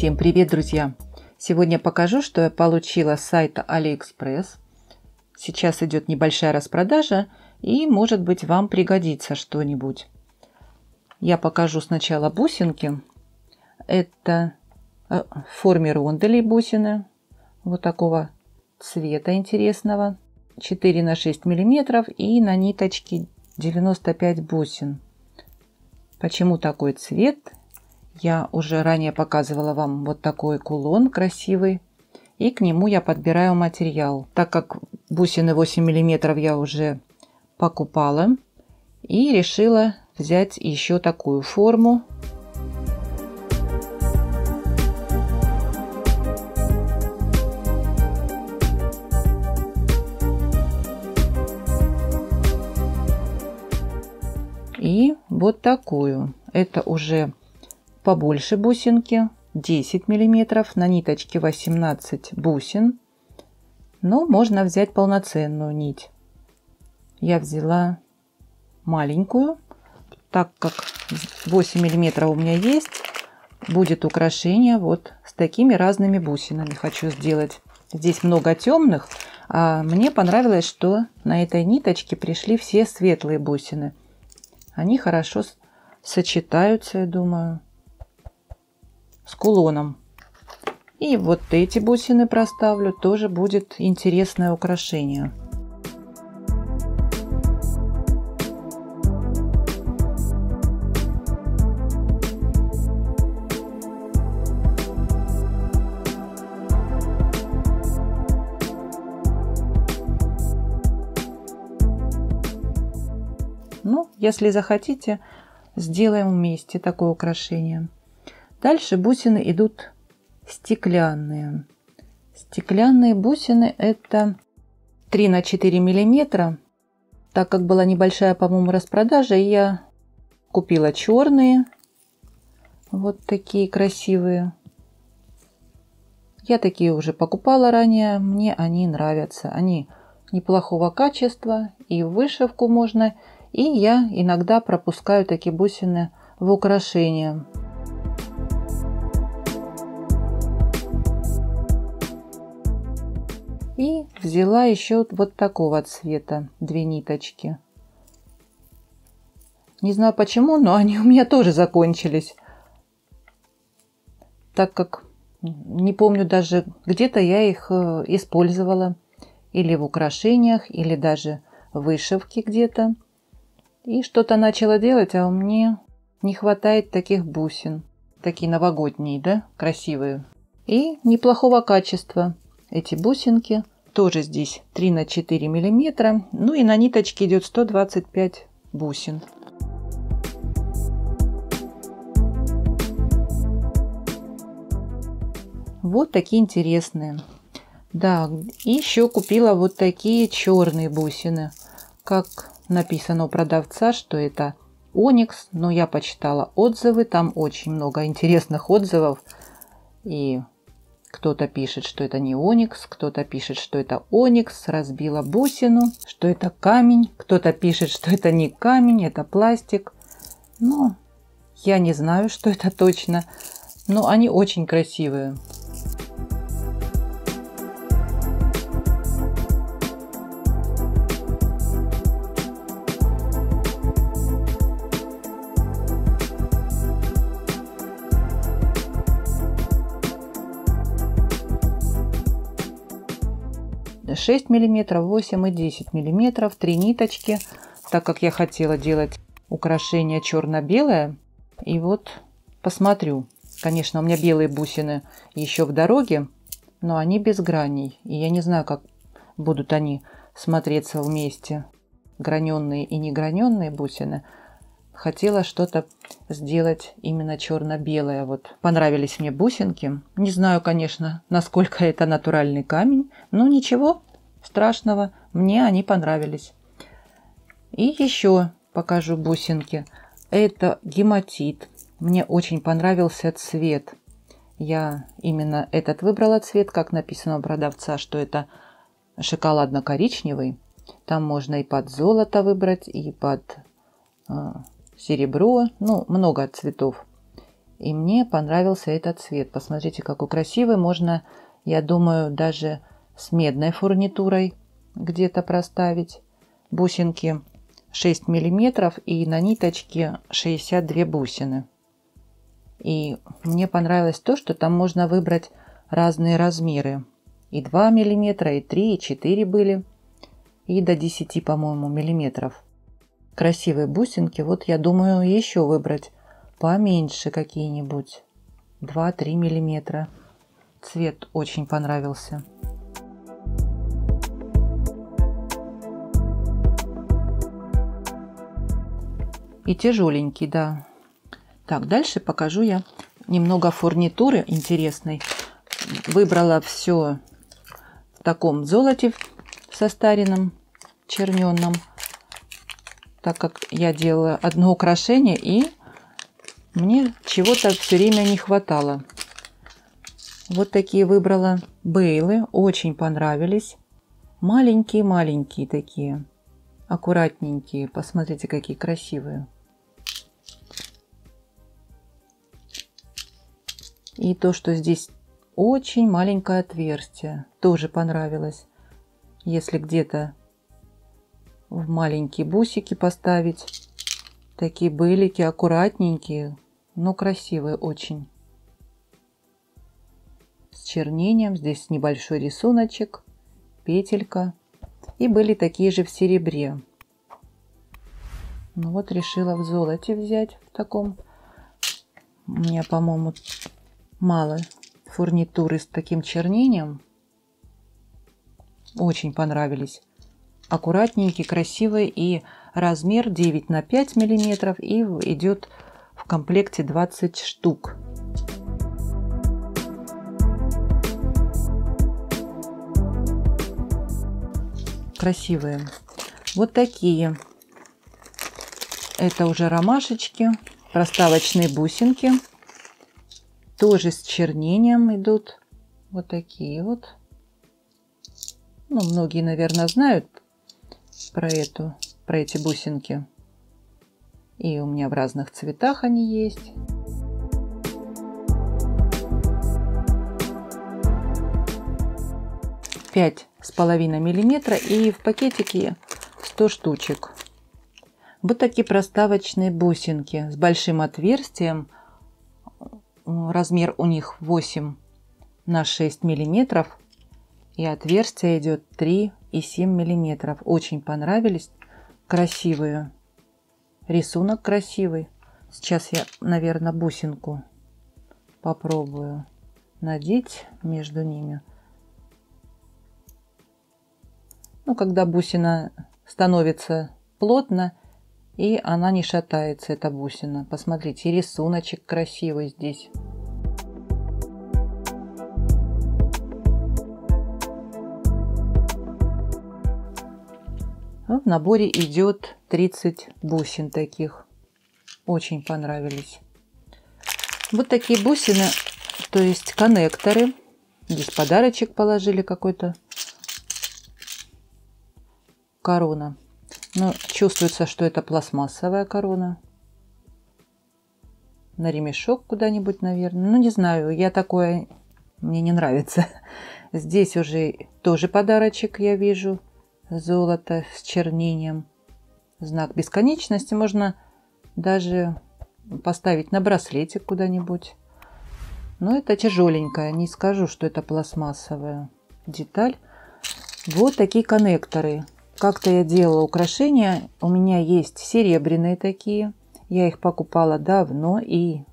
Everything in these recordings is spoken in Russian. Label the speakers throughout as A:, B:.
A: Всем привет, друзья! Сегодня покажу, что я получила с сайта AliExpress. Сейчас идет небольшая распродажа, и может быть вам пригодится что-нибудь. Я покажу сначала бусинки. Это в форме ронделей бусины. Вот такого цвета интересного. 4 на 6 миллиметров и на ниточке 95 бусин. Почему такой цвет? Я уже ранее показывала вам вот такой кулон красивый. И к нему я подбираю материал. Так как бусины 8 миллиметров я уже покупала. И решила взять еще такую форму. И вот такую. Это уже побольше бусинки, 10 миллиметров, на ниточке 18 бусин. Но можно взять полноценную нить. Я взяла маленькую, так как 8 миллиметров у меня есть. Будет украшение вот с такими разными бусинами хочу сделать. Здесь много темных, а мне понравилось, что на этой ниточке пришли все светлые бусины. Они хорошо сочетаются, я думаю, с кулоном. И вот эти бусины проставлю, тоже будет интересное украшение. Ну, если захотите, сделаем вместе такое украшение. Дальше бусины идут стеклянные. Стеклянные бусины это 3 на 4 миллиметра. Так как была небольшая, по-моему, распродажа, я купила черные. Вот такие красивые. Я такие уже покупала ранее. Мне они нравятся. Они неплохого качества. И в вышивку можно. И я иногда пропускаю такие бусины в украшения. И взяла еще вот такого цвета 2 ниточки. Не знаю почему, но они у меня тоже закончились. Так как не помню даже, где-то я их использовала. Или в украшениях, или даже в вышивке где-то. И что-то начала делать, а мне не хватает таких бусин. Такие новогодние, да, красивые. И неплохого качества. Эти бусинки тоже здесь 3 на 4 миллиметра. Ну и на ниточке идет 125 бусин. Вот такие интересные. Да, и еще купила вот такие черные бусины. Как написано у продавца, что это оникс. Но я почитала отзывы. Там очень много интересных отзывов. И кто-то пишет, что это не оникс, кто-то пишет, что это оникс, разбила бусину, что это камень, кто-то пишет, что это не камень, это пластик. Ну, я не знаю, что это точно, но они очень красивые. Шесть миллиметров, 8 и 10 миллиметров, 3 ниточки, так как я хотела делать украшение черно-белое. И вот посмотрю. Конечно, у меня белые бусины еще в дороге, но они без граней. И я не знаю, как будут они смотреться вместе. Граненые и неграненые бусины. Хотела что-то сделать именно черно-белое. Вот понравились мне бусинки. Не знаю, конечно, насколько это натуральный камень. Но ничего страшного. Мне они понравились. И еще покажу бусинки. Это гематит. Мне очень понравился цвет. Я именно этот выбрала цвет, как написано у продавца, что это шоколадно-коричневый. Там можно и под золото выбрать, и под серебро. Ну, много цветов. И мне понравился этот цвет. Посмотрите, какой красивый. Можно, я думаю, даже с медной фурнитурой где-то проставить. Бусинки 6 миллиметров и на ниточке 62 бусины. И мне понравилось то, что там можно выбрать разные размеры. И 2 миллиметра, и 3, и 4 были. И до 10, по-моему, миллиметров. Красивые бусинки. Вот я думаю еще выбрать поменьше какие-нибудь. 2-3 миллиметра. Цвет очень понравился. И тяжеленький, да. Так, дальше покажу я немного фурнитуры интересной. Выбрала все в таком золоте состаренном, черненном, так как я делала одно украшение и мне чего-то все время не хватало. Вот такие выбрала бейлы, очень понравились. Маленькие-маленькие такие, аккуратненькие. Посмотрите, какие красивые. И то, что здесь очень маленькое отверстие, тоже понравилось. Если где-то в маленькие бусики поставить, такие бейлики аккуратненькие, но красивые очень. С чернением, здесь небольшой рисуночек, петелька. И были такие же в серебре. Ну вот решила в золоте взять в таком. У меня, по-моему, мало фурнитуры с таким чернением. Очень понравились. Аккуратненькие, красивые. И размер 9 на 5 миллиметров. И идет в комплекте 20 штук. Красивые. Вот такие. Это уже ромашечки. Проставочные бусинки. Тоже с чернением идут. Вот такие вот. Ну, многие, наверное, знают про эти бусинки. И у меня в разных цветах они есть. Пять с половиной миллиметра и в пакетике 100 штучек. Вот такие проставочные бусинки с большим отверстием. Размер у них 8 на 6 миллиметров. И отверстие идет 3,7 миллиметров. Очень понравились. Красивые. Рисунок красивый. Сейчас я, наверное, бусинку попробую надеть между ними. Ну, когда бусина становится плотно, и она не шатается, эта бусина. Посмотрите, рисуночек красивый здесь. В наборе идет 30 бусин таких. Очень понравились. Вот такие бусины, то есть коннекторы. Здесь подарочек положили какой-то. Корона. Но чувствуется, что это пластмассовая корона. На ремешок куда-нибудь, наверное. Ну, не знаю, я такое... Мне не нравится. Здесь уже тоже подарочек, я вижу. Золото с чернением. Знак бесконечности. Можно даже поставить на браслетик куда-нибудь. Но это тяжеленькая. Не скажу, что это пластмассовая деталь. Вот такие коннекторы. Как-то я делала украшения. У меня есть серебряные такие. Я их покупала давно и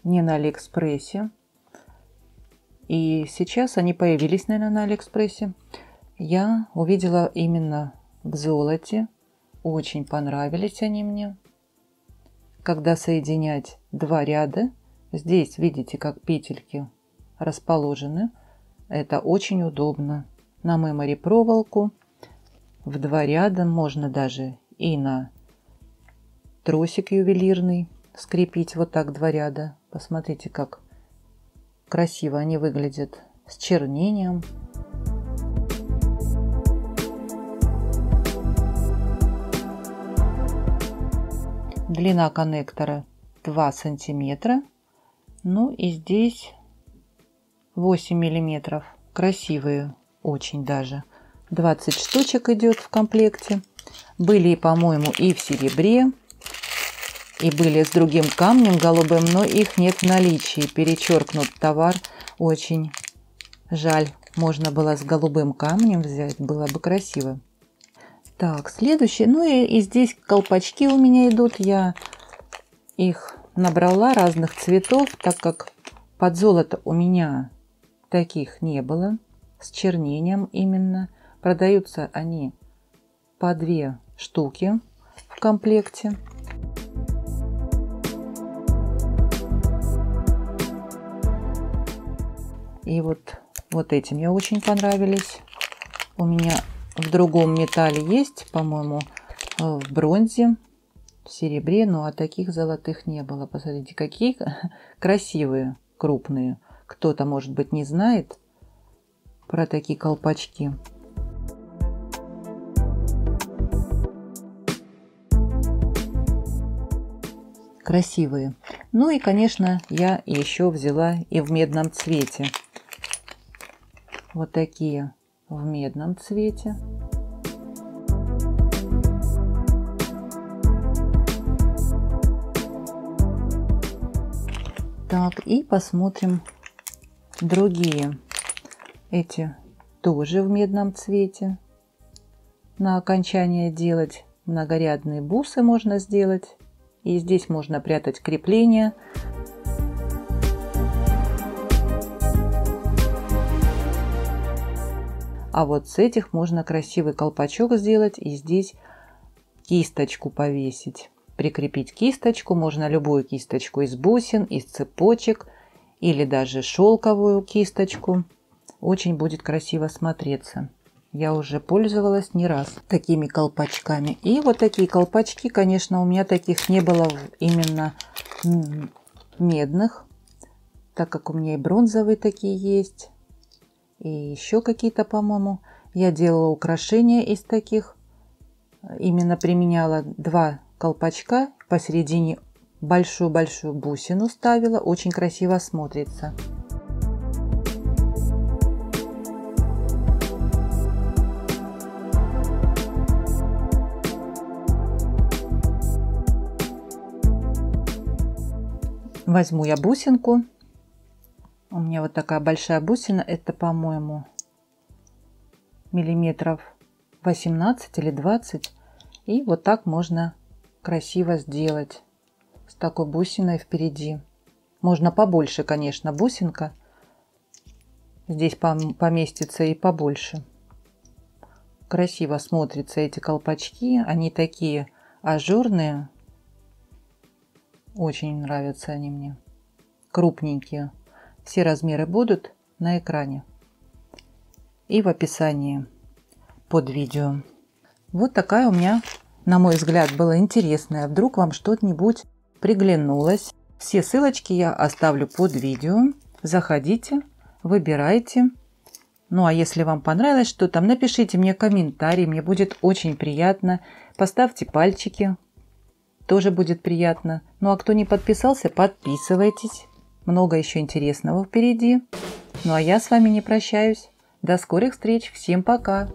A: не на Алиэкспрессе. И сейчас они появились, наверное, на Алиэкспрессе. Я увидела именно в золоте. Очень понравились они мне. Когда соединять два ряда, здесь видите, как петельки расположены. Это очень удобно. На мемори проволоку. В два ряда можно даже и на тросик ювелирный скрепить. Вот так два ряда. Посмотрите, как красиво они выглядят с чернением. Длина коннектора 2 сантиметра. Ну и здесь 8 миллиметров. Красивые очень даже. 20 штучек идет в комплекте. Были, по-моему, и в серебре, и были с другим камнем голубым, но их нет в наличии. Перечеркнут товар. Очень жаль. Можно было с голубым камнем взять, было бы красиво. Так, следующий. Ну и здесь колпачки у меня идут. Я их набрала разных цветов, так как под золото у меня таких не было. С чернением именно. Продаются они по 2 штуки в комплекте. И вот эти мне очень понравились. У меня в другом металле есть, по-моему, в бронзе, в серебре, ну а таких золотых не было. Посмотрите, какие красивые, крупные. Кто-то, может быть, не знает про такие колпачки. Красивые. Ну и, конечно, я еще взяла и в медном цвете. Вот такие в медном цвете. Так, и посмотрим другие. Эти тоже в медном цвете. На окончание делать многорядные бусы можно сделать. И здесь можно прятать крепления. А вот с этих можно красивый колпачок сделать и здесь кисточку повесить. Прикрепить кисточку. Можно любую кисточку из бусин, из цепочек или даже шелковую кисточку. Очень будет красиво смотреться. Я уже пользовалась не раз такими колпачками. И вот такие колпачки, конечно, у меня таких не было именно медных, так как у меня и бронзовые такие есть. И еще какие-то, по-моему. Я делала украшения из таких. Именно применяла 2 колпачка. Посередине большую-большую бусину ставила. Очень красиво смотрится. Возьму я бусинку. У меня вот такая большая бусина. Это, по-моему, миллиметров 18 или 20. И вот так можно красиво сделать. С такой бусиной впереди. Можно побольше, конечно, бусинка. Здесь поместится и побольше. Красиво смотрятся эти колпачки. Они такие ажурные. Очень нравятся они мне. Крупненькие. Все размеры будут на экране и в описании под видео. Вот такая у меня, на мой взгляд, была интересная. Вдруг вам что-нибудь приглянулось. Все ссылочки я оставлю под видео. Заходите, выбирайте. Ну а если вам понравилось что-то, напишите мне комментарий. Мне будет очень приятно. Поставьте пальчики. Тоже будет приятно. Ну а кто не подписался, подписывайтесь. Много еще интересного впереди. Ну а я с вами не прощаюсь. До скорых встреч. Всем пока.